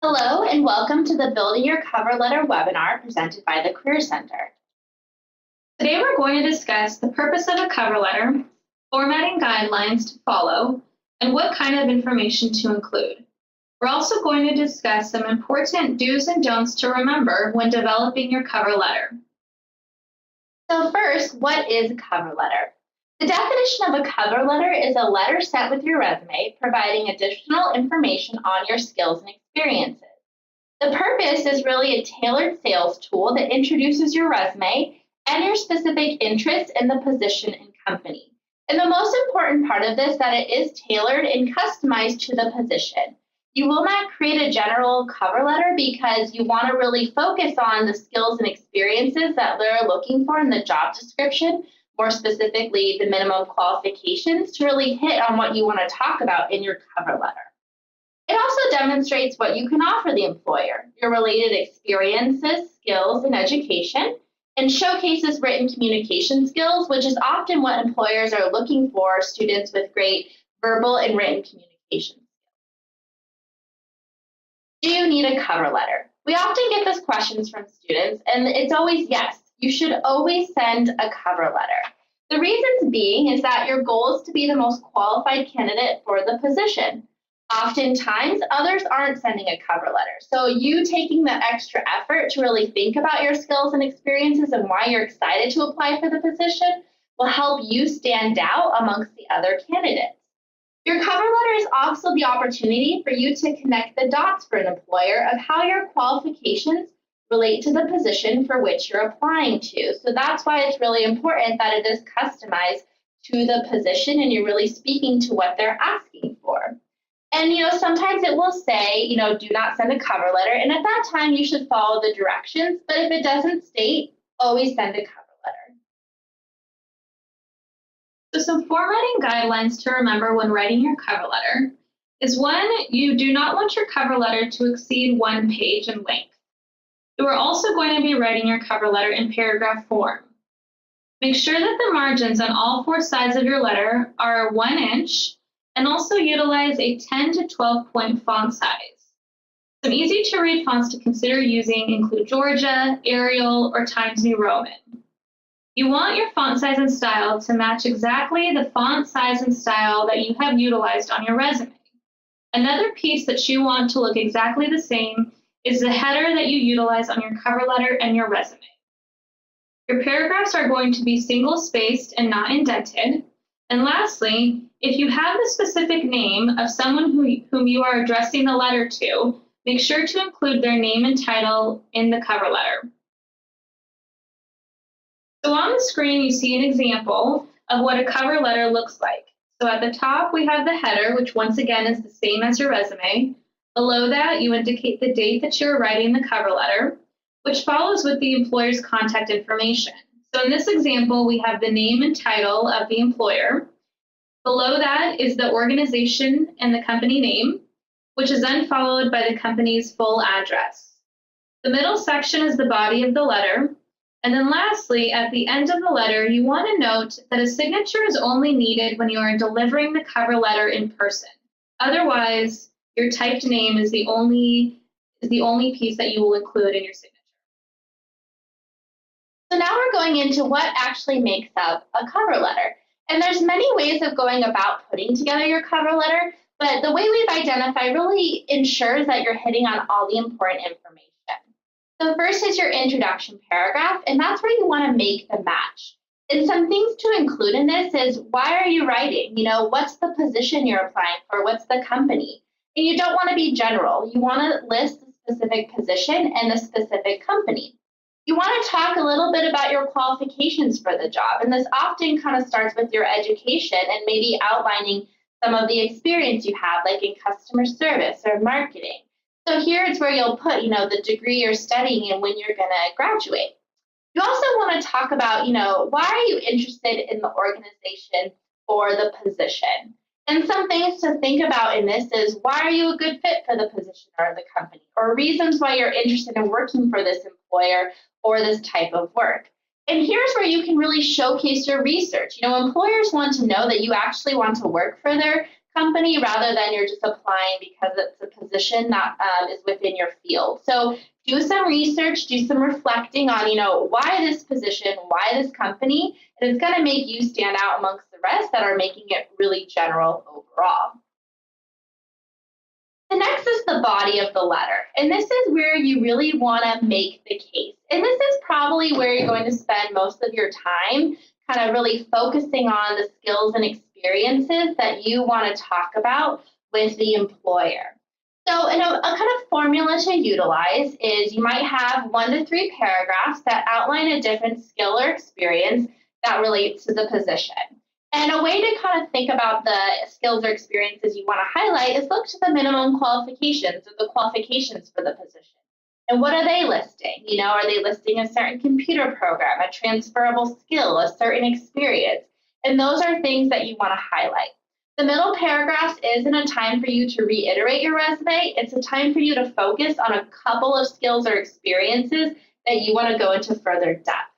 Hello and welcome to the Building Your Cover Letter webinar presented by the Career Center. Today we're going to discuss the purpose of a cover letter, formatting guidelines to follow, and what kind of information to include. We're also going to discuss some important do's and don'ts to remember when developing your cover letter. So first, what is a cover letter? The definition of a cover letter is a letter sent with your resume providing additional information on your skills and experiences. The purpose is really a tailored sales tool that introduces your resume and your specific interests in the position and company. And the most important part of this is that it is tailored and customized to the position. You will not create a general cover letter because you want to really focus on the skills and experiences that they're looking for in the job description, more specifically the minimum qualifications, to really hit on what you want to talk about in your cover letter. It also demonstrates what you can offer the employer, your related experiences, skills, and education, and showcases written communication skills, which is often what employers are looking for students with great verbal and written communication. Do you need a cover letter? We often get these questions from students, and it's always yes. You should always send a cover letter. The reasons being is that your goal is to be the most qualified candidate for the position. Oftentimes, others aren't sending a cover letter. So you taking the extra effort to really think about your skills and experiences and why you're excited to apply for the position will help you stand out amongst the other candidates. Your cover letter is also the opportunity for you to connect the dots for an employer of how your qualifications relate to the position for which you're applying to. So that's why it's really important that it is customized to the position and you're really speaking to what they're asking for. And, sometimes it will say, do not send a cover letter. And at that time, you should follow the directions. But if it doesn't state, always send a cover letter. So some formatting guidelines to remember when writing your cover letter is one, you do not want your cover letter to exceed 1 page in length. You are also going to be writing your cover letter in paragraph form. Make sure that the margins on all 4 sides of your letter are 1 inch, and also utilize a 10 to 12 point font size. Some easy to read fonts to consider using include Georgia, Arial, or Times New Roman. You want your font size and style to match exactly the font size and style that you have utilized on your resume. Another piece that you want to look exactly the same is the header that you utilize on your cover letter and your resume. Your paragraphs are going to be single-spaced and not indented. And lastly, if you have the specific name of someone whom you are addressing the letter to, make sure to include their name and title in the cover letter. So on the screen, you see an example of what a cover letter looks like. So at the top, we have the header, which once again is the same as your resume. Below that, you indicate the date that you're writing the cover letter, which follows with the employer's contact information. So in this example, we have the name and title of the employer. Below that is the organization and the company name, which is then followed by the company's full address. The middle section is the body of the letter. And then lastly, at the end of the letter, you want to note that a signature is only needed when you are delivering the cover letter in person. Otherwise, your typed name is the only piece that you will include in your signature. So now we're going into what actually makes up a cover letter. And there's many ways of going about putting together your cover letter, but the way we've identified really ensures that you're hitting on all the important information. So first is your introduction paragraph, and that's where you want to make the match. And some things to include in this is why are you writing? What's the position you're applying for? What's the company? And you don't want to be general. You want to list the specific position and the specific company. You want to talk a little bit about your qualifications for the job, and this often kind of starts with your education and maybe outlining some of the experience you have, like in customer service or marketing. So here is where you'll put, the degree you're studying and when you're going to graduate. You also want to talk about, why are you interested in the organization or the position? And some things to think about in this is why are you a good fit for the position or the company, or reasons why you're interested in working for this employer or this type of work. And here's where you can really showcase your research. Employers want to know that you actually want to work for their company rather than you're just applying because it's a position that is within your field. So do some research, do some reflecting on, why this position, why this company, and it's going to make you stand out amongst the rest that are making it really general overall. The next is the body of the letter, and this is where you really want to make the case. And this is probably where you're going to spend most of your time kind of really focusing on the skills and experiences that you want to talk about with the employer. So a kind of formula to utilize is you might have 1 to 3 paragraphs that outline a different skill or experience that relates to the position. And a way to kind of think about the skills or experiences you want to highlight is look to the minimum qualifications or the qualifications for the position. And what are they listing? Are they listing a certain computer program, a transferable skill, a certain experience? And those are things that you want to highlight. The middle paragraph isn't a time for you to reiterate your resume. It's a time for you to focus on a couple of skills or experiences that you want to go into further depth.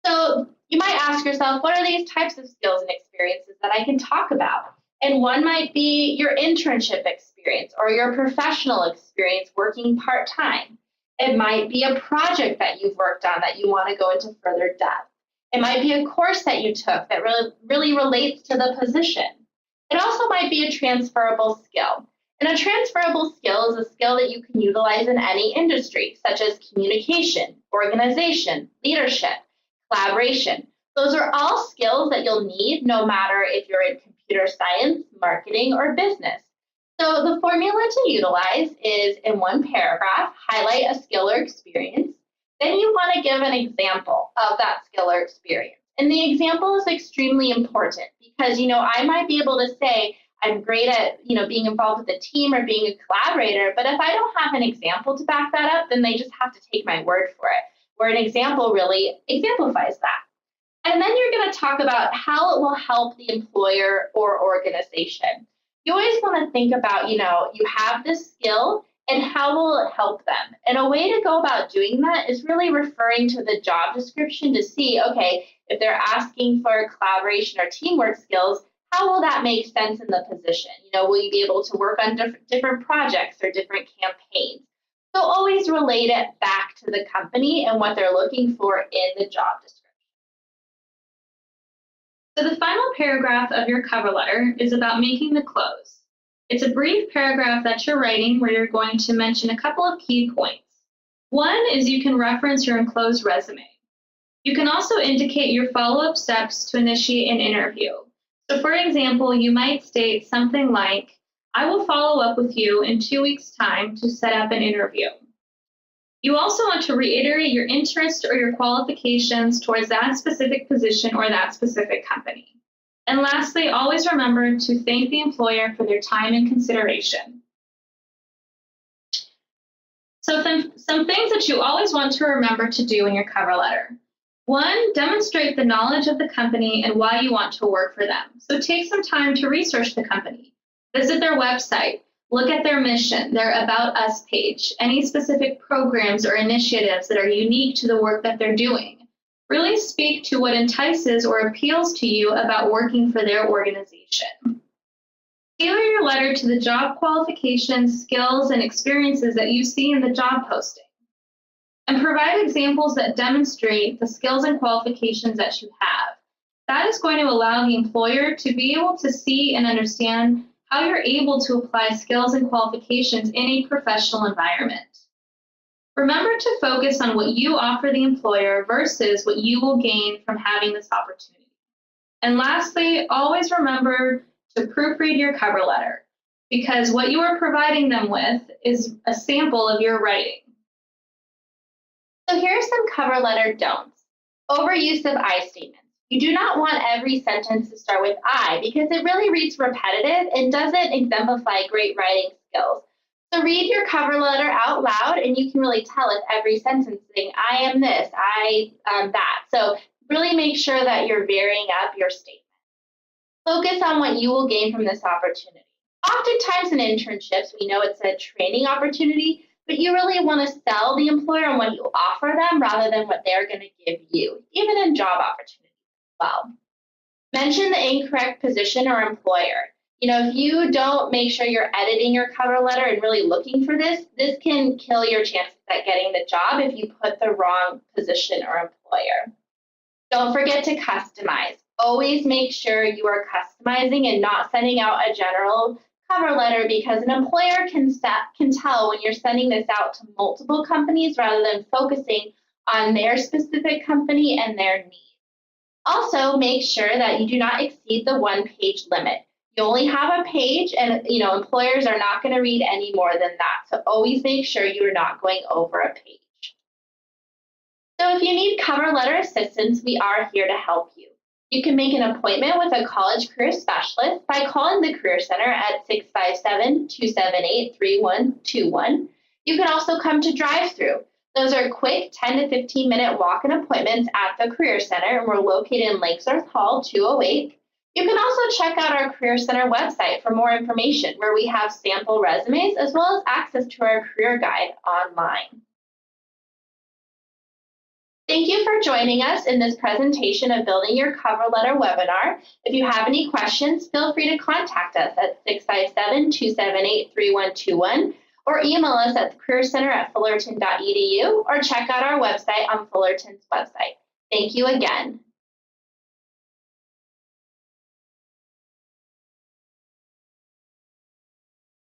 So you might ask yourself, what are these types of skills and experiences that I can talk about? And one might be your internship experience or your professional experience working part-time. It might be a project that you've worked on that you want to go into further depth. It might be a course that you took that really relates to the position. It also might be a transferable skill. And a transferable skill is a skill that you can utilize in any industry, such as communication, organization, leadership, collaboration. Those are all skills that you'll need no matter if you're in computer science, marketing, or business. So the formula to utilize is in 1 paragraph, highlight a skill or experience. Then you want to give an example of that skill or experience. And the example is extremely important because, I might be able to say I'm great at, being involved with a team or being a collaborator, but if I don't have an example to back that up, then they just have to take my word for it, where an example really exemplifies that. And then you're going to talk about how it will help the employer or organization. You always want to think about, you have this skill and how will it help them? And a way to go about doing that is really referring to the job description to see, okay, if they're asking for collaboration or teamwork skills, how will that make sense in the position? Will you be able to work on different projects or different campaigns? So always relate it back to the company and what they're looking for in the job description. So the final paragraph of your cover letter is about making the close. It's a brief paragraph that you're writing where you're going to mention a couple of key points. One is you can reference your enclosed resume. You can also indicate your follow-up steps to initiate an interview. So for example, you might state something like, I will follow up with you in 2 weeks' time to set up an interview. You also want to reiterate your interest or your qualifications towards that specific position or that specific company. And lastly, always remember to thank the employer for their time and consideration. So some things that you always want to remember to do in your cover letter. 1, demonstrate the knowledge of the company and why you want to work for them. So take some time to research the company. Visit their website. Look at their mission, their About Us page, any specific programs or initiatives that are unique to the work that they're doing. Really speak to what entices or appeals to you about working for their organization. Tailor your letter to the job qualifications, skills, and experiences that you see in the job posting. And provide examples that demonstrate the skills and qualifications that you have. That is going to allow the employer to be able to see and understand how you're able to apply skills and qualifications in a professional environment. Remember to focus on what you offer the employer versus what you will gain from having this opportunity. And lastly, always remember to proofread your cover letter because what you are providing them with is a sample of your writing. So here are some cover letter don'ts. Overuse of I statements. You do not want every sentence to start with I because it really reads repetitive and doesn't exemplify great writing skills. So read your cover letter out loud and you can really tell if every sentence is saying, I am this, I am that. So really make sure that you're varying up your statement. Focus on what you will gain from this opportunity. Oftentimes in internships, we know it's a training opportunity, but you really want to sell the employer on what you offer them rather than what they're going to give you, even in job opportunities as well. Mention the incorrect position or employer. If you don't make sure you're editing your cover letter and really looking for this can kill your chances at getting the job if you put the wrong position or employer. Don't forget to customize. Always make sure you are customizing and not sending out a general cover letter, because an employer can tell when you're sending this out to multiple companies rather than focusing on their specific company and their needs. Also, make sure that you do not exceed the 1-page limit. You only have a page, and employers are not going to read any more than that. So always make sure you are not going over a page. So if you need cover letter assistance, we are here to help you. You can make an appointment with a college career specialist by calling the Career Center at 657-278-3121. You can also come to drive-through. Those are quick 10 to 15-minute walk-in appointments at the Career Center, and we're located in Lakesworth Hall, 208. You can also check out our Career Center website for more information, where we have sample resumes as well as access to our career guide online. Thank you for joining us in this presentation of Building Your Cover Letter webinar. If you have any questions, feel free to contact us at 657-278-3121 or email us at careercenter@fullerton.edu or check out our website on Fullerton's website. Thank you again.